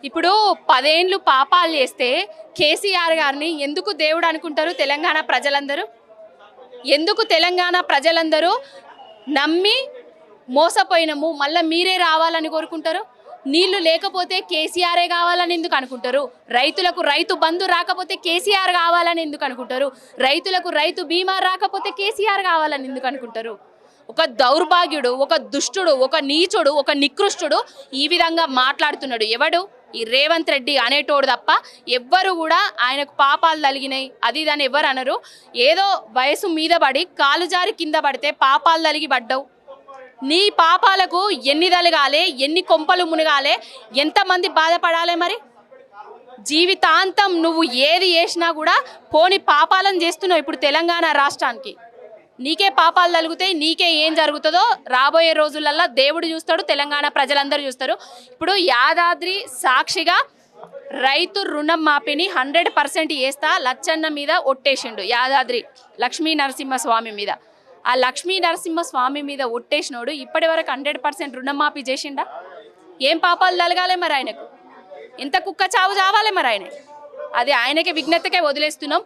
ఇప్పుడు 10 ఏండ్లు పాపాలు చేస్తే కేసీఆర్ గారిని ఎందుకు దేవుడు అనుకుంటారు తెలంగాణ ప్రజలందరూ? ఎందుకు తెలంగాణ ప్రజలందరూ నమ్మి మోసపోయినము మళ్ళీ మీరే రావాలని కోరుకుంటారు? నీళ్లు లేకపోతే కేసీఆరే కావాలని ఎందుకు అనుకుంటారు? రైతులకు రైతు బంధు రాకపోతే కేసీఆర్ కావాలని ఎందుకు అనుకుంటారు? రైతులకు రైతు బీమా రాకపోతే కేసీఆర్ కావాలని ఎందుకు అనుకుంటారు? ఒక దౌర్భాగ్యుడు, ఒక దుష్టుడు, ఒక నీచుడు, ఒక నికృష్టుడు ఈ విధంగా మాట్లాడుతున్నాడు. ఎవడు? ఈ రేవంత్ రెడ్డి అనేటోడు తప్ప ఎవ్వరు కూడా ఆయనకు పాపాలు తలిగినాయి అది దాన్ని ఎవరు అనరు. ఏదో వయసు మీద పడి కాలు జారి కింద పడితే పాపాలు తలిగి పడ్డావు. నీ పాపాలకు ఎన్ని తలగాలే, ఎన్ని కొంపలు మునగాలే, ఎంతమంది బాధపడాలి? మరి జీవితాంతం నువ్వు ఏది చేసినా కూడా పోని పాపాలను చేస్తున్నావు. ఇప్పుడు తెలంగాణ రాష్ట్రానికి నీకే పాపాలు తలుగుతాయి, నీకే ఏం జరుగుతుందో రాబోయే రోజులల్లో దేవుడు చూస్తాడు, తెలంగాణ ప్రజలందరూ చూస్తారు. ఇప్పుడు యాదాద్రి సాక్షిగా రైతు రుణం మాఫీని 100% చేస్తా లచ్చన్న మీద ఒట్టేసిండు. యాదాద్రి లక్ష్మీ నరసింహస్వామి మీద. ఆ లక్ష్మీ నరసింహస్వామి మీద ఒట్టేసినోడు ఇప్పటి వరకు 100% రుణమాఫీ చేసిండా? ఏం పాపాలు తలగాలి మరి ఆయనకు? ఎంత కుక్క చావు చావాలి మరి ఆయన? అది ఆయనకే విజ్ఞతకే వదిలేస్తున్నాం.